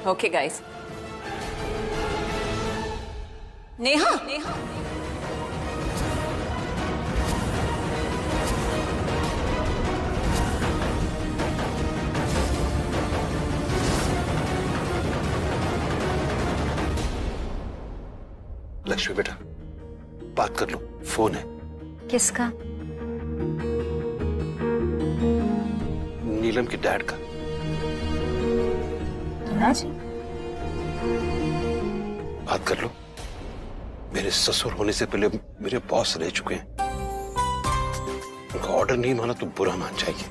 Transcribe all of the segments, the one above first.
Okay guys. Neha, Neha Lakshmi बेटा, बात कर लो, फोन है। किसका? नीलम के डैड का। राज? बात कर लो। मेरे ससुर होने से पहले मेरे बॉस रह चुके हैं। उनका ऑर्डर नहीं माना तो बुरा मान जाएगी।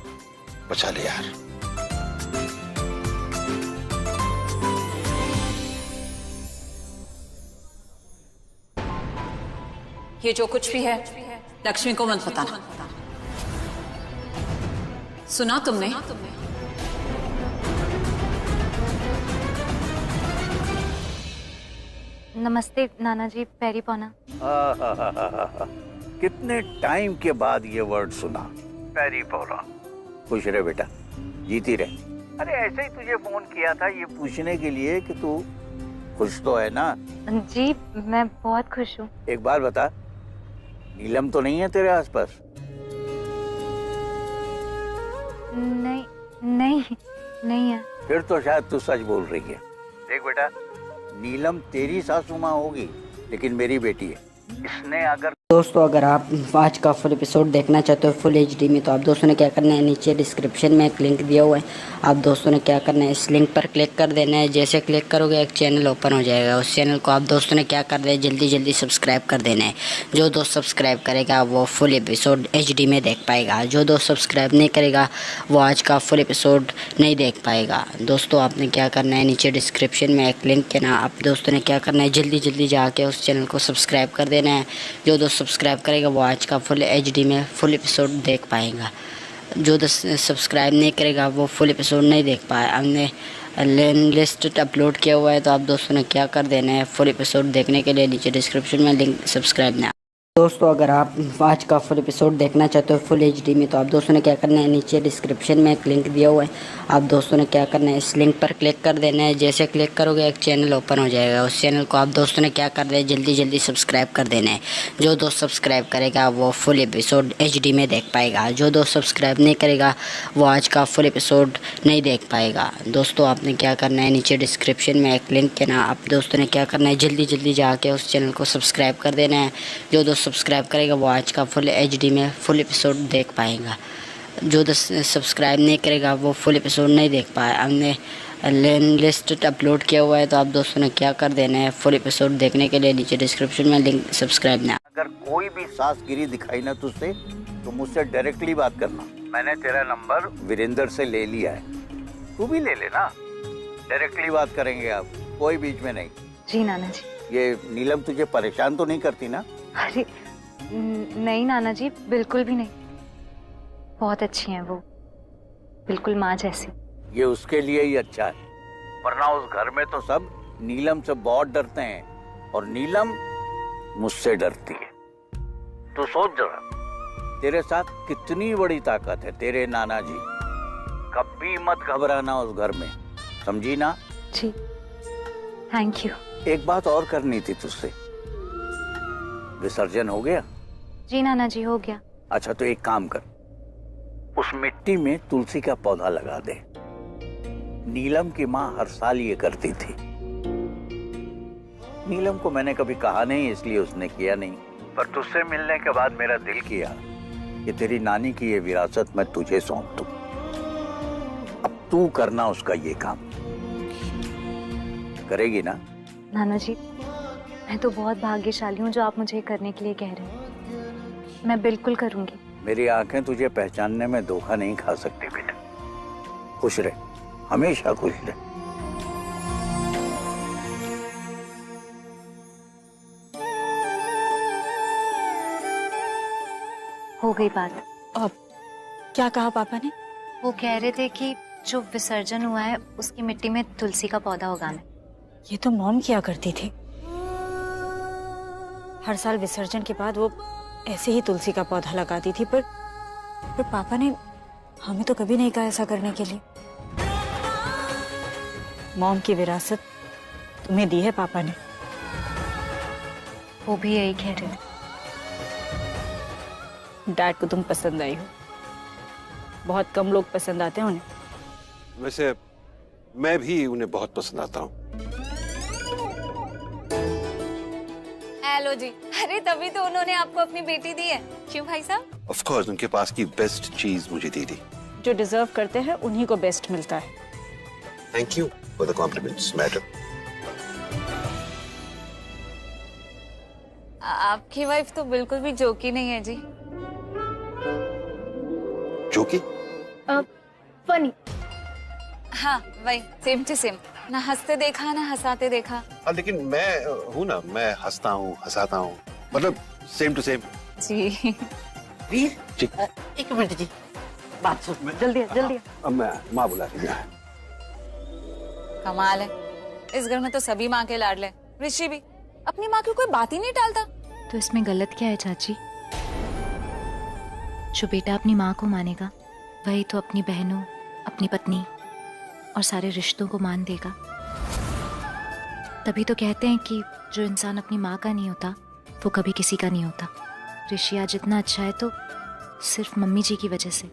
बचा ले यार। ये जो कुछ भी है लक्ष्मी को मत बताना। सुना तुमने? नमस्ते नाना जी, पैरी पौना। कितने टाइम के बाद ये वर्ड सुना, पैरी पौना। खुश रहे बेटा, जीती रहे। अरे ऐसे ही तुझे फोन किया था ये पूछने के लिए कि तू खुश तो है ना? जी मैं बहुत खुश हूँ। एक बार बता, नीलम तो नहीं है तेरे आसपास? नहीं नहीं नहीं है। फिर तो शायद तू सच बोल रही है। देख बेटा, नीलम तेरी सासू माँ होगी लेकिन मेरी बेटी है। इसने अगर दोस्तों अगर आप आज का फुल एपिसोड देखना चाहते हो फुल एचडी में, तो आप दोस्तों ने क्या करना है, नीचे डिस्क्रिप्शन में एक लिंक दिया हुआ है। आप दोस्तों ने क्या करना है, इस लिंक पर क्लिक कर देना है। जैसे क्लिक करोगे एक चैनल ओपन हो जाएगा। उस चैनल को आप दोस्तों ने क्या करना है, जल्दी जल्दी सब्सक्राइब कर देना है। जो दोस्त सब्सक्राइब करेगा वो फुल एपिसोड एचडी में देख पाएगा। जो दोस्त सब्सक्राइब नहीं करेगा वो आज का फुल एपिसोड नहीं देख पाएगा। दोस्तों आपने क्या करना है, नीचे डिस्क्रिप्शन में एक लिंक है ना, आप दोस्तों ने क्या करना है, जल्दी जल्दी जाके उस चैनल को सब्सक्राइब कर देना है। जो दोस्त सब्सक्राइब करेगा वो आज का फुल एचडी में फुल एपिसोड देख पाएगा। जो दोस्त सब्सक्राइब नहीं करेगा वो फुल एपिसोड नहीं देख पाए। हमने लिस्ट अपलोड किया हुआ है, तो आप दोस्तों ने क्या कर देना है, फुल एपिसोड देखने के लिए नीचे डिस्क्रिप्शन में लिंक सब्सक्राइब ना। दोस्तों अगर आप आज का फुल एपिसोड देखना चाहते हो फुल एचडी में, तो आप दोस्तों ने क्या करना है, नीचे डिस्क्रिप्शन में एक लिंक दिया हुआ है। आप दोस्तों ने क्या करना है, इस लिंक पर क्लिक कर देना है। जैसे क्लिक करोगे एक चैनल ओपन हो जाएगा। उस चैनल को आप दोस्तों ने क्या करना है, जल्दी जल्दी सब्सक्राइब कर देना है। जो दोस्त सब्सक्राइब करेगा वो फुल एपिसोड एचडी में देख पाएगा। जो दोस्त सब्सक्राइब नहीं करेगा वो आज का फुल एपिसोड नहीं देख पाएगा। दोस्तों आपने क्या करना है, नीचे डिस्क्रिप्शन में एक लिंक है ना, आप दोस्तों ने क्या करना है, जल्दी जल्दी जाके उस चैनल को सब्सक्राइब कर देना है। जो दोस्त सब्सक्राइब करेगा वो आज का फुल एचडी में फुल एपिसोड देख पाएगा। जो दोस्त सब्सक्राइब नहीं करेगा वो फुल एपिसोड नहीं देख पाए। हमने लिस्ट अपलोड किया हुआ है, तो आप दोस्तों ने क्या कर देना है, फुल एपिसोड देखने के लिए नीचे डिस्क्रिप्शन में लिंक सब्सक्राइब ना। अगर कोई भी सासगिरी दिखाई ना तुझसे तो मुझसे डायरेक्टली बात करना। मैंने तेरा नंबर वीरेंद्र से ले लिया है, तू भी ले लेना। डायरेक्टली बात करेंगे आप, कोई बीच में नहीं। जी नाना जी। ये नीलम तुझे परेशान तो नहीं करती ना? अरे नहीं नाना जी, बिल्कुल भी नहीं। बहुत अच्छी हैं वो, बिल्कुल माँ जैसी। ये उसके लिए ही अच्छा है, वरना उस घर में तो सब नीलम से बहुत डरते हैं और नीलम मुझसे डरती है। तू सोच जरा, तेरे साथ कितनी बड़ी ताकत है तेरे नाना जी। कभी मत घबराना उस घर में, समझी ना? जी थैंक यू। एक बात और करनी थी तुझसे। विसर्जन हो गया? जी नाना जी हो गया। अच्छा तो एक काम कर, उस मिट्टी में तुलसी का पौधा लगा दे। नीलम की माँ हर साल ये करती थी। नीलम को मैंने कभी कहा नहीं इसलिए उसने किया नहीं, पर तुझसे मिलने के बाद मेरा दिल किया कि तेरी नानी की ये विरासत मैं तुझे सौंप दूं। अब तू करना उसका ये काम, करेगी ना? नाना जी मैं तो बहुत भाग्यशाली हूँ जो आप मुझे करने के लिए कह रहे हैं। मैं बिल्कुल करूंगी। मेरी आंखें तुझे पहचानने में धोखा नहीं खा सकती बेटा। खुश रहे, हमेशा खुश रहे। हो गई बात। अब क्या कहा पापा ने? वो कह रहे थे कि जो विसर्जन हुआ है उसकी मिट्टी में तुलसी का पौधा उगाना। ये तो मॉम किया करती थी। हर साल विसर्जन के बाद वो ऐसे ही तुलसी का पौधा लगाती थी, पर पापा ने हमें तो कभी नहीं कहा ऐसा करने के लिए। मॉम की विरासत तुम्हें दी है पापा ने। वो भी यही कह रहे थे। डैड को तुम पसंद आई हो। बहुत कम लोग पसंद आते हैं उन्हें। वैसे मैं भी उन्हें बहुत पसंद आता हूँ। हेलो जी। अरे तभी तो उन्होंने आपको अपनी बेटी दी है, क्यों भाई साहब? ऑफ कोर्स उनके पास की बेस्ट चीज मुझे दे दी। जो डिजर्व करते हैं उन्हीं को बेस्ट मिलता है। Thank you for the compliments madam. आपकी वाइफ तो बिल्कुल भी जोकी नहीं है जी। जोकी? फनी। हाँ वही, सेम टू सेम। ना हंसते देखा ना हंसाते देखा। हाँ लेकिन मैं हूँ ना, मैं हंसता हूँ हंसाता हूँ, मतलब सेम टू सेम। जी। वीर जी। एक मिनट जी, बात सुन। जल्दी जल्दी। अब मैं माँ बुला रही हूँ। कमाल है, इस घर में तो सभी माँ के लाडले। ऋषि भी अपनी माँ की कोई बात ही नहीं टालता। तो इसमें गलत क्या है चाची? जो बेटा अपनी माँ को मानेगा वही तो अपनी बहनों, अपनी पत्नी और सारे रिश्तों को मान देगा। तभी तो कहते हैं कि जो इंसान अपनी माँ का नहीं होता वो कभी किसी का नहीं होता। ऋषि आज इतना अच्छा है तो सिर्फ मम्मी जी की वजह से।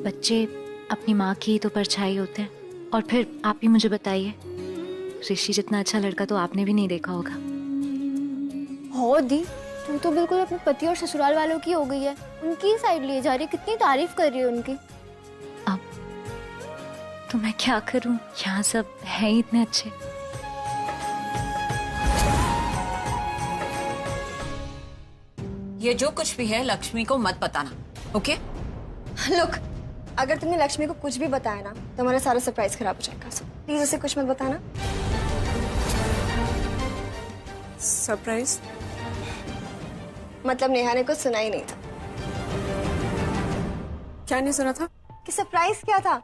बच्चे अपनी माँ की ही तो परछाई होते हैं। और फिर आप ही मुझे बताइए, ऋषि जितना अच्छा लड़का तो आपने भी नहीं देखा होगा। हो दी, तुम तो बिल्कुल अपने पति और ससुराल वालों की हो गई है। उनकी साइड लिए जा रही है, कितनी तारीफ कर रही है उनकी। अब तो मैं क्या करूं, यहाँ सब है ही इतने अच्छे। ये जो कुछ भी है लक्ष्मी को मत बताना, ओके? लुक, अगर तुमने लक्ष्मी को कुछ भी बताया ना तो हमारा सारा सरप्राइज खराब हो जाएगा। सो प्लीज उसे कुछ मत बताना। सरप्राइज मतलब नेहा ने कुछ सुना ही नहीं था। क्या नहीं सुना था? कि सरप्राइज क्या था?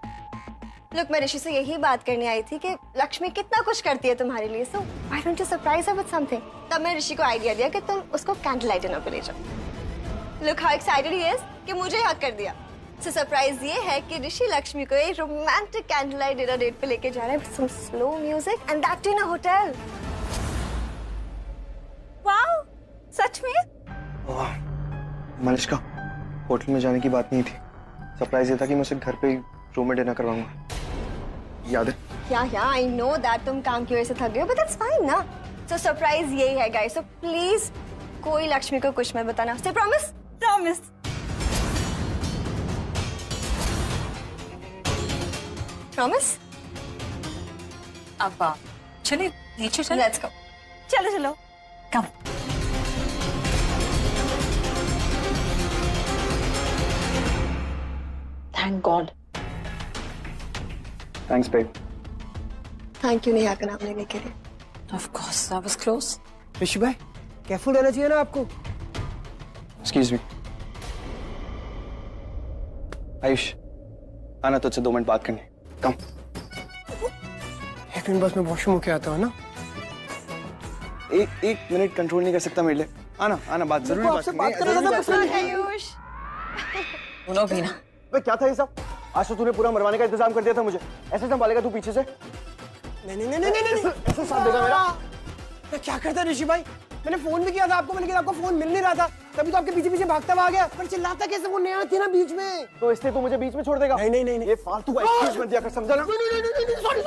लुक, मैं ऋषि से यही बात करने आई थी कि लक्ष्मी कितना कुछ करती है तुम्हारे लिए, so why don't you surprise her with something. तब मैं ऋषि को आइडिया दिया कि तुम उसको कैंडल लाइट डिनर पे ले जाओ। Look how excited he is कि मुझे हक कर दिया। सो सरप्राइज ये है कि ऋषि लक्ष्मी को एक romantic candle light dinner date पे लेके जा रहे हैं, some slow music and that in a hotel. Wow, सच में? मलिष्का, होटल में जाने की बात नहीं थी। सरप्राइज ये था कि मैं उसे घर पे ही रूम में डिनर करवाऊंगा। याद है? या आई नो दैट तुम काम की वजह से थक गए हो, बट दैट्स फाइन ना। सो सरप्राइज यही है गाइस, सो प्लीज कोई लक्ष्मी को कुछ मत बताना। से प्रॉमिस? प्रॉमिस। प्रॉमिस? अब चलिए नीचे चलिए। Let's go. चलो चलो, come. Thank God. Thanks babe. Thank you Neha का नाम लेने के लिए। Of course, I was close. ऋषि भाई, केयरफुल रहना चाहिए ना आपको। Excuse me. आयुष, आना तुझसे 2 मिनट बात करनी। कम। एक मिनट बस, मैं वॉशरूम होके आता हूँ ना। एक मिनट कंट्रोल नहीं कर सकता मेरे लिए। आना आना, बात जरूरी आपसे बात करना था बस। आयुष, सुनो भी ना, क्या था ये सब? आज तो तूने पूरा मरवाने का इंतजाम कर दिया था मुझे। ऐसे संभालेगा तू पीछे से? नहीं, ऐसे साथ देगा मेरा? मैं क्या करता ऋषि भाई? मैंने फोन भी किया था आपको, लेकिन आपका फोन मिल नहीं रहा था। तभी तो आपके पीछे पीछे भागता हुआ आ गया। पर चिल्लाता कैसे? वो नेहा थी ना बीच में। तो इसलिए तू मुझे बीच में छोड़ देगा? नहीं। ये फालतू का एक्सक्यूज मत दिया कर, समझा ना? सॉरी।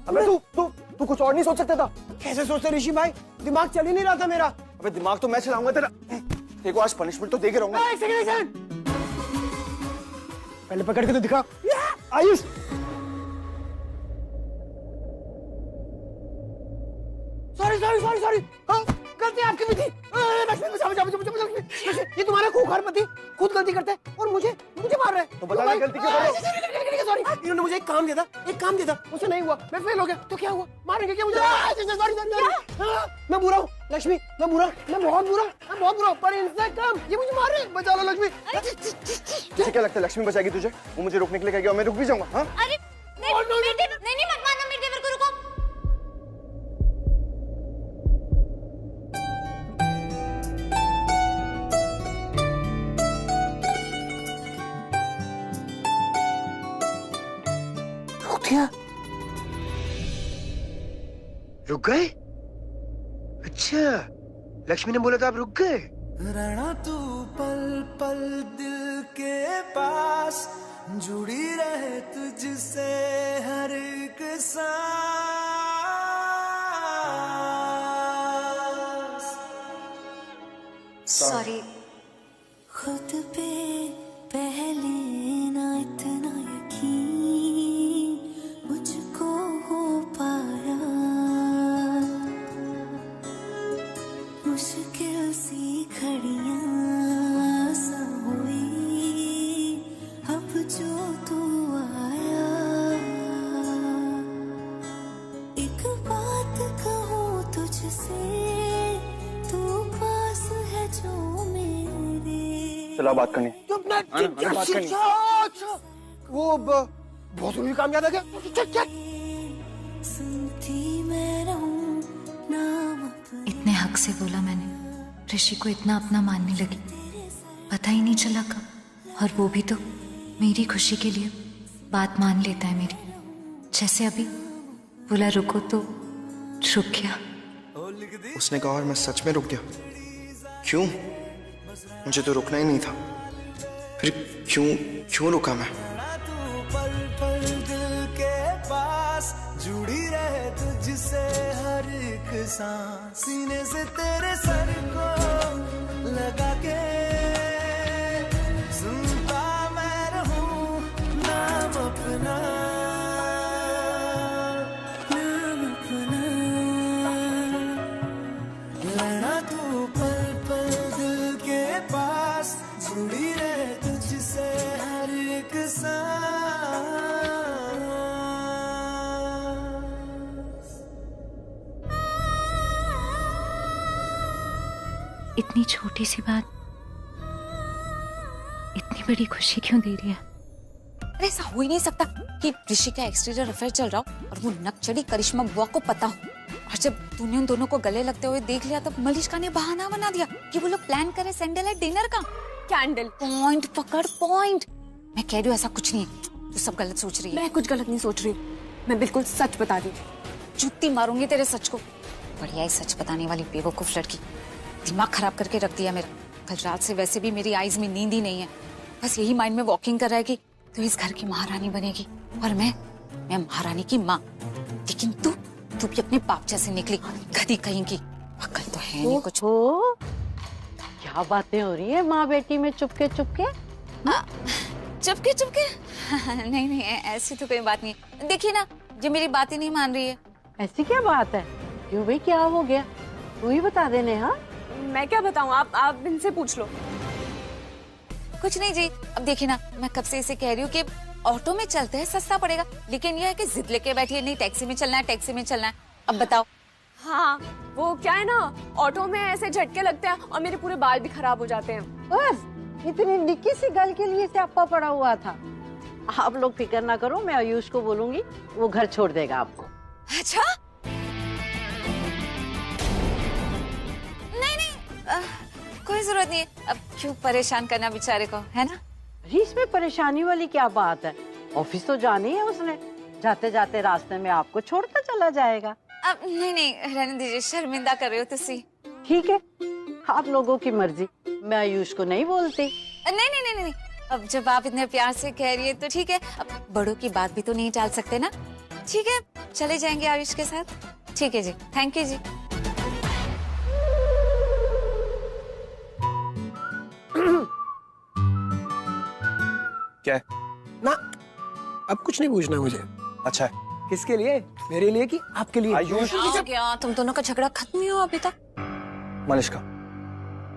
अबे तू कुछ और नहीं सोच सकता था? कैसे सोचते ऋषि भाई? दिमाग चल ही नहीं रहा था मेरा। अबे दिमाग तो मैं चलाऊंगा तेरा। देखो आज पनिशमेंट तो दे के रहूंगा। एक सेकंड। पहले पकड़ के तो दिखा। आयुष, सॉरी। हाँ, गलती आपकी भी थी। लक्ष्मी, मुझे ये तुम्हारा खूंखार पति खुद गलती करते हैं और मुझे मार रहे हैं। तो बता ना गलती क्यों कर रहे हो? सॉरी, इन्होंने मुझे एक काम दिया था, मुझे नहीं हुआ, मैं फेल हो गया। तो क्या हुआ? मारेंगे क्या मुझे? सॉरी। मैं बुरा हूँ लक्ष्मी, मैं बहुत बुरा हूँ, पर इनसे कम ये मुझे मार रहे हैं। बचा लो लक्ष्मी। तुझे क्या लगता है लक्ष्मी बचाएगी तुझे? वो मुझे रोकने के लिए कहेगी और मैं रुक भी जाऊंगा? हाँ? अरे नहीं मत मारना मेरे देवर को, रुको। दिया? रुक गए? अच्छा, लक्ष्मी ने बोला था आप रुक गए। रहना तू पल पल दिल के पास, जुड़ी रहे तुझसे हर एक सांस। सॉरी। खुद पे पहले ना इतना यकीन मुझको हो पाया, मुश्किल सी घड़ियां सा हुई अब जो तू आया। एक बात कहूँ तुझसे, तू पास है जो मेरे। चलो बात करनी। बात करनी। वो बहुत जरूरी काम याद आ गया। इतने हक से बोला मैंने, ऋषि को इतना अपना मानने लगी, पता ही नहीं चला कब। और वो भी तो मेरी खुशी के लिए बात मान लेता है मेरी। जैसे अभी बोला रुको तो रुक गया। उसने कहा और मैं सच में रुक गया। क्यों? मुझे तो रुकना ही नहीं था। फिर क्यों रुका मैं? पल पल दिल के पास, जुड़ी रहे तुझसे हर एक सांस। सीने से तेरे सर को लगा के सुनता मैं रहूं नाम अपना, नाम अपना। रहना तू पल पल दिल के पास, जुड़ी रहे तुझसे हर एक सांस। इतनी छोटी सी बात इतनी बड़ी खुशी क्यों दे रही है? अरे ऐसा हो ही नहीं सकता कि ऋषि का एक्सटीरियर अफेयर चल रहा हो और वो नकचड़ी करिश्मा बुआ को पता हो। और जब तूने उन दोनों को गले लगते हुए देख लिया, तब मलिष्का ने बहाना बना दिया कि वो लोग प्लान करे सैंडल एट डिनर का। कैंडल पॉइंट पकड़ पॉइंट। मैं कह रही हूँ ऐसा कुछ नहीं है, तू सब गलत सोच रही है। मैं कुछ गलत नहीं सोच रही हूँ, मैं बिल्कुल सच बता रही हूँ। जुत्ती मारूंगी तेरे सच को। बढ़िया ही सच बताने वाली बेवकूफ लड़की, दिमाग खराब करके रख दिया मेरा। कल रात से वैसे भी मेरी आईज में नींद ही नहीं है, बस यही माइंड में वॉकिंग कर रहा है कि तू इस घर की महारानी बनेगी और मैं महारानी की माँ। लेकिन तू भी अपने बाप जैसे निकली, गधी कहीं की। अकल तो है नहीं कुछ। क्या बातें हो रही है माँ बेटी में चुपके चुपके? चुपके नहीं ऐसी तो कोई बात नहीं है। देखिए ना, जो मेरी बात ही नहीं मान रही है। ऐसी क्या बात है? क्यों भाई, क्या हो गया? तू ही बता देने। हाँ, मैं क्या बताऊँ, आप इनसे पूछ लो। कुछ नहीं जी, अब देखिए ना, मैं कब से इसे कह रही हूँ कि ऑटो में चलते हैं, सस्ता पड़ेगा। लेकिन यह है कि जिद लेके बैठी है, नहीं टैक्सी में चलना है, टैक्सी में चलना है। अब बताओ। हाँ, वो क्या है ना, ऑटो में ऐसे झटके लगते हैं और मेरे पूरे बाल भी खराब हो जाते हैं। बस इतनी निक्की सी गल के लिए स्यापा पड़ा हुआ था। आप लोग फिक्र ना करो, मैं आयुष को बोलूंगी, वो घर छोड़ देगा आपको। अच्छा? नहीं कोई जरूरत नहीं है। अब क्यों परेशान करना बेचारे को, है ना? इसमें परेशानी वाली क्या बात है? ऑफिस तो जानी है उसने, जाते जाते रास्ते में आपको छोड़कर चला जाएगा। अब नहीं रहने दीजिए, शर्मिंदा कर रहे हो तुसी। ठीक है, आप लोगों की मर्जी, मैं आयुष को नहीं बोलती। नहीं, अब जब आप इतने प्यार से कह रही है तो ठीक है। अब बड़ों की बात भी तो नहीं टाल सकते ना। ठीक है, चले जाएंगे आयुष के साथ। ठीक है जी, थैंक यू जी। क्या है? ना, अब कुछ नहीं पूछना मुझे। अच्छा है। किसके लिए? मेरे लिए कि आपके लिए? आयुष। क्या तुम दोनों का झगड़ा खत्म नहीं हुआ अभी तक? मलिष्का,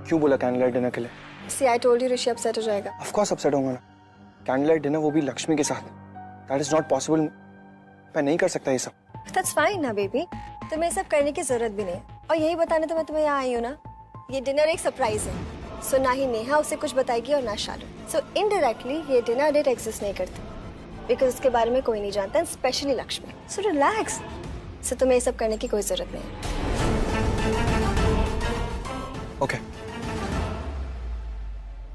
क्यों बोला कैंडल लाइट डिनर के लिए? See, I told you Rishi upset हो जाएगा। Of course अपसेट होगा ना। कैंडल लाइट डिनर, वो भी लक्ष्मी के साथ। That is not possible। मैं नहीं कर सकता ये सब। That's fine ना बेबी, तुम्हें सब करने की जरूरत भी नहीं। और यही बताने तो मैं तुम्हें यहाँ आई हूँ ना। ये डिनर एक सरप्राइज है। सो ना ही नेहा उसे कुछ बताएगी और ना शालू। सो इनडायरेक्टली ये डिनर डेट एग्जिस्ट नहीं करती, बिकॉज उसके बारे में कोई नहीं जानता, specially Lakshmi. So relax. So तुम्हें ये सब करने की कोई जरूरत नहीं है। ओके।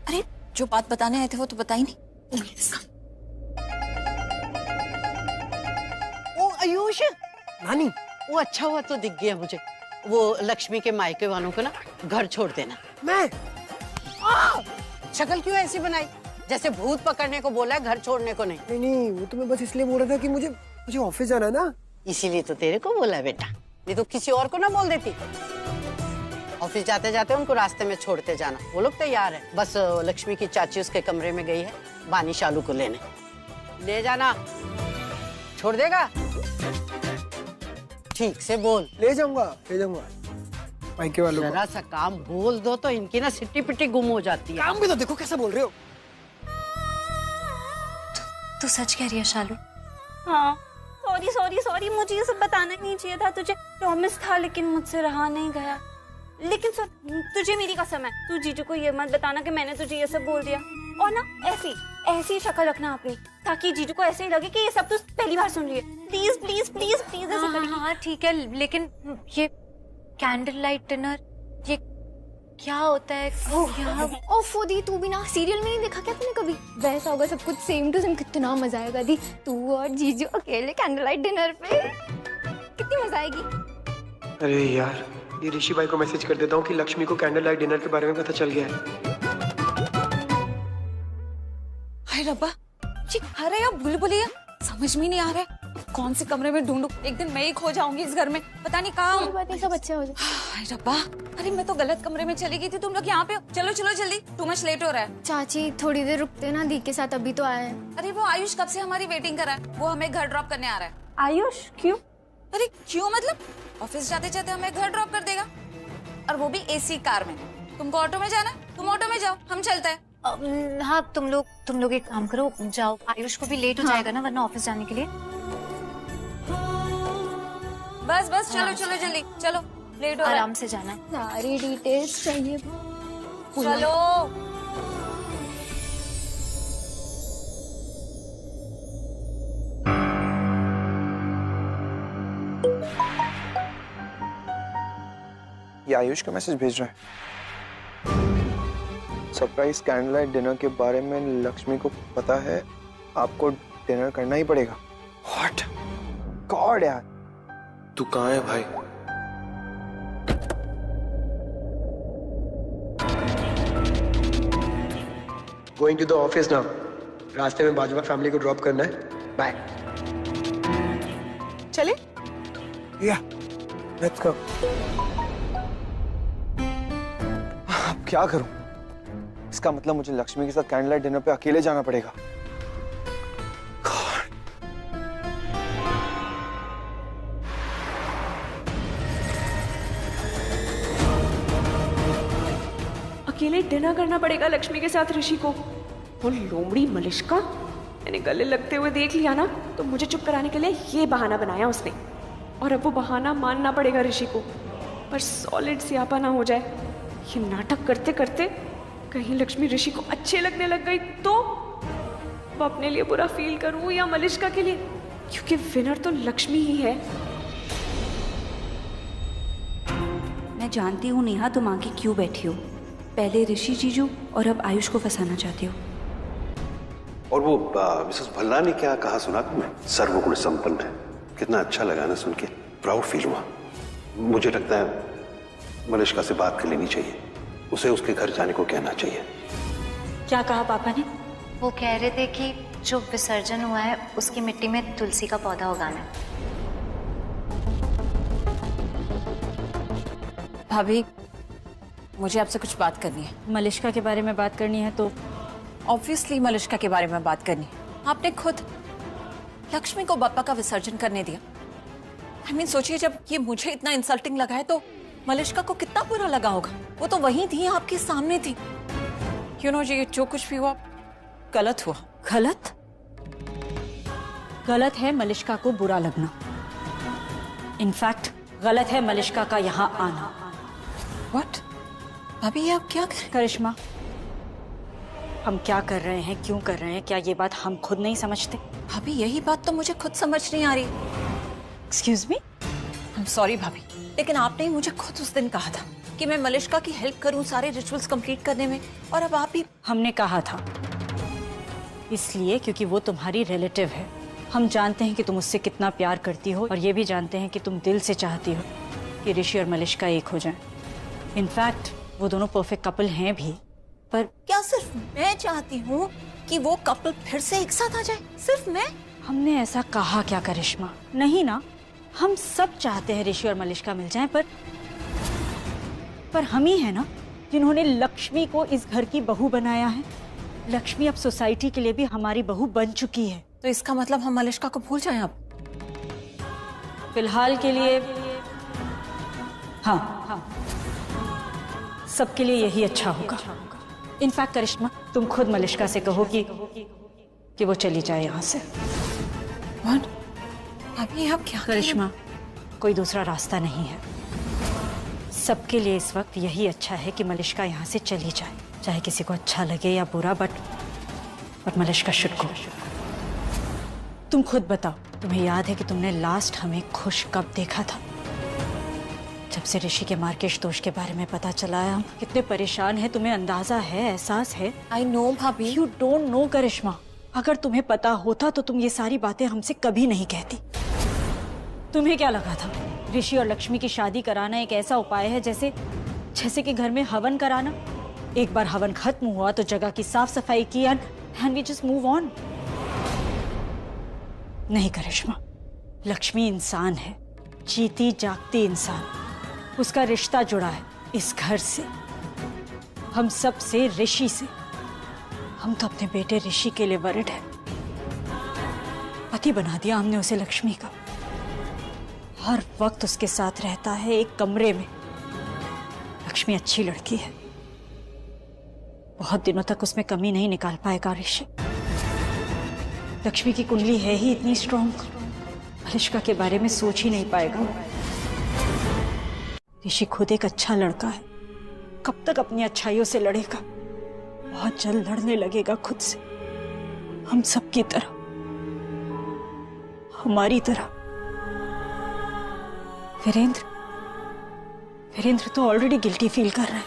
अरे जो बात बताने आए थे वो तो बताई नहीं। खुश है नानी वो अच्छा हुआ तो दिख गया मुझे। वो लक्ष्मी के मायके वालों को ना घर छोड़ देना। मैं शक्ल क्यों ऐसी बनाई, जैसे भूत पकड़ने को बोला है, घर छोड़ने को नहीं। नहीं नहीं, वो तो मैं बस इसलिए बोल रहा था कि मुझे ऑफिस जाना है ना, इसीलिए तो तेरे को बोला है बेटा, नहीं तो किसी और को ना बोल देती। ऑफिस जाते जाते उनको रास्ते में छोड़ते जाना, वो लोग तैयार है। बस लक्ष्मी की चाची उसके कमरे में गई है बानी शालू को लेने, ले जाना। छोड़ देगा? ठीक से बोल। ले जाऊंगा मायके वालों को। जरा सा काम बोल दो तो इनकी ना सिट्टी पिट्टी गुम हो जाती है। काम भी तो देखो कैसा बोल रहे हो। तू सच कह रही है शालू? हाँ, सॉरी, मुझे ये सब बताना नहीं चाहिए था तुझे। प्रॉमिस था लेकिन मुझसे रहा नहीं गया। लेकिन सुन, तुझे मेरी कसम है, तू जीजू को ये मत बताना कि मैंने तुझे ये सब बोल दिया। और ना ऐसी शक्ल रखना अपनी, ताकि जीजू को ऐसे ही लगे कि ये सब तू पहली बार सुन रही है। प्लीज ऐसे करिए। हाँ ठीक है, लेकिन ये कैंडल लाइट डिनर ये क्या होता है? ओफो दी, तू भी ना सीरियल में नहीं देखा क्या तूने कभी? वैसा होगा सब कुछ, सेम टू सेम। कितना मजा आएगा दी, तू और जीजू अकेले कैंडल लाइट डिनर पे, कितनी मजा आएगी। अरे यार, ये ऋषि भाई को मैसेज कर देता हूँ कि लक्ष्मी को कैंडल लाइट डिनर के बारे में पता चल गया है। हाय रब्बा, ये अरे यार बुलबुलिया समझ में नहीं आ रहा है कौन से कमरे में ढूंढूं। एक दिन मैं ही खो जाऊंगी इस घर में, पता नहीं कहाँ हूँ। बात नहीं, सब अच्छा हो जाए। हाय रब्बा, अरे मैं तो गलत कमरे में चली गई थी, तुम लोग यहाँ पे हो। चलो जल्दी, टू मच लेट हो रहा है। चाची थोड़ी देर रुकते ना, दी के साथ अभी तो आए हैं। अरे वो आयुष कब से हमारी वेटिंग कर रहा है, वो हमें घर ड्रॉप करने आ रहा है। आयुष क्यों? अरे क्यों मतलब, ऑफिस जाते जाते हमें घर ड्रॉप कर देगा, और वो भी एसी कार में। तुमको ऑटो में जाना, तुम ऑटो में जाओ, हम चलते हैं। हाँ तुम लोग एक काम करो, जाओ। आयुष को भी लेट हो जाएगा ना वरना ऑफिस जाने के लिए। बस चलो जल्दी चलो, लेट हो रहा है। आराम से जाना है। सारी डिटेल्स चाहिए। चलो। ये आयुष का मैसेज भेज रहा है। सरप्राइज कैंडल लाइट डिनर के बारे में लक्ष्मी को पता है, आपको डिनर करना ही पड़ेगा। व्हाट गॉड यार, तू कहाँ है भाई? Going to the office now. रास्ते में बाजवा फैमिली को ड्रॉप करना है। बाय। चले? या लेट्स गो। अब क्या करूं? इसका मतलब मुझे लक्ष्मी के साथ कैंडल लाइट डिनर पे अकेले जाना पड़ेगा। अकेले डिनर करना पड़ेगा लक्ष्मी के साथ ऋषि को। वो लोमड़ी मलिश्का, मैंने गले लगते हुए देख लिया ना, तो मुझे चुप कराने के लिए ये बहाना बनाया उसने। और अब वो बहाना मानना पड़ेगा ऋषि को, पर सॉलिड सियापा ना हो जाए। ये नाटक करते करते कहीं लक्ष्मी ऋषि को अच्छे लगने लग गई तो वो अपने लिए बुरा फील करूं या मलिश्का के लिए, क्योंकि विनर तो लक्ष्मी ही है। मैं जानती हूँ नेहा, तुम आगे क्यों बैठी हो। पहले ऋषि जीजू और अब आयुष को फंसाना चाहती हो। और वो मिसेस भल्ला ने क्या कहा सुना तुम्हें? सर्वगुण संपन्न है। कितना अच्छा लगा ना सुन के, प्राउड फील हुआ। मुझे लगता है मलिश्का से बात कर लेनी चाहिए, उसे उसके घर जाने को कहना चाहिए। क्या कहा पापा ने? वो कह रहे थे कि जो विसर्जन हुआ है उसकी मिट्टी में तुलसी का पौधा उगाना है। भाभी, मुझे आपसे कुछ बात करनी है। मलिश्का के बारे में बात करनी है तो ऑब्वियसली मलिश्का के बारे में बात करनी है। आपने खुद लक्ष्मी को बप्पा का विसर्जन करने दिया। I mean, सोचिए, जब ये मुझे इतना इंसल्टिंग लगा है तो मलिश्का को कितना बुरा लगा होगा। वो तो वहीं थी, आपके सामने थी। You know, जी जो कुछ भी हुआ गलत हुआ। गलत है मलिश्का को बुरा लगना। इनफैक्ट गलत है मलिश्का का यहाँ आना। What? भाभी, ये आप क्या कर रहे हैं? करिश्मा, हम क्या कर रहे हैं, क्यों कर रहे हैं, क्या ये बात हम खुद नहीं समझते? भाभी, यही बात तो मुझे खुद समझ नहीं आ रही। Excuse me? I am sorry भाभी, लेकिन आपने ही मुझे खुद उस दिन कहा था कि मैं मलिश्का की हेल्प करूं सारे रिचुअल्स कंप्लीट करने में, और अब आप भी। हमने कहा था इसलिए क्योंकि वो तुम्हारी रिलेटिव है, हम जानते हैं कि तुम उससे कितना प्यार करती हो और ये भी जानते हैं कि तुम दिल से चाहती हो कि ऋषि और मलिष्का एक हो जाएं। इनफैक्ट वो दोनों परफेक्ट कपल हैं भी, पर क्या सिर्फ मैं चाहती हूँ कि वो कपल फिर से एक साथ आ जाए? सिर्फ मैं? हमने ऐसा कहा क्या करिश्मा? नहीं ना, हम सब चाहते हैं ऋषि और मलिष्का मिल जाएं, पर हम ही है ना जिन्होंने लक्ष्मी को इस घर की बहू बनाया है। लक्ष्मी अब सोसाइटी के लिए भी हमारी बहू बन चुकी है। तो इसका मतलब हम मलिष्का को भूल जाएं अब? फिलहाल के लिए हाँ, सबके लिए यही अच्छा होगा। इनफैक्ट करिश्मा, तुम खुद मलिष्का से कहो कि वो चली जाए यहाँ से। अभी आप क्या करिश्मा, कोई दूसरा रास्ता नहीं है। सबके लिए इस वक्त यही अच्छा है कि मलिष्का यहाँ से चली जाए, चाहे किसी को अच्छा लगे या बुरा, बट मलिष्का शुड गो। तुम खुद बताओ, तुम्हें याद है कि तुमने लास्ट हमें खुश कब देखा था? जब से ऋषि के मार्केश दोष के बारे में पता चला है, हम कितने परेशान हैं, तुम्हें अंदाजा है, एहसास है? आई नो भाभी। यू डोंट नो करिश्मा। अगर तुम्हें पता होता तो तुम ये सारी बातें हमसे कभी नहीं कहती। तुम्हें क्या लगा था ऋषि और लक्ष्मी की शादी कराना एक ऐसा उपाय है जैसे कि घर में हवन कराना? एक बार हवन खत्म हुआ तो जगह की साफ सफाई की and we just move on. नहीं करिश्मा, लक्ष्मी इंसान है, जीती जागती इंसान। उसका रिश्ता जुड़ा है इस घर से, हम सब से, ऋषि से। हम तो अपने बेटे ऋषि के लिए वरिड है। पति बना दिया हमने उसे लक्ष्मी का। हर वक्त उसके साथ रहता है एक कमरे में। लक्ष्मी अच्छी लड़की है, बहुत दिनों तक उसमें कमी नहीं निकाल पाएगा ऋषि। लक्ष्मी की कुंडली है ही इतनी स्ट्रॉन्ग, मलिष्का के बारे में सोच ही नहीं पाएगा। ऋषि खुद एक अच्छा लड़का है, कब तक अपनी अच्छाइयों से लड़ेगा? बहुत जल्द लड़ने लगेगा खुद से, हम सबकी तरह, हमारी तरह। वीरेंद्र तो ऑलरेडी गिल्टी फील कर रहा है।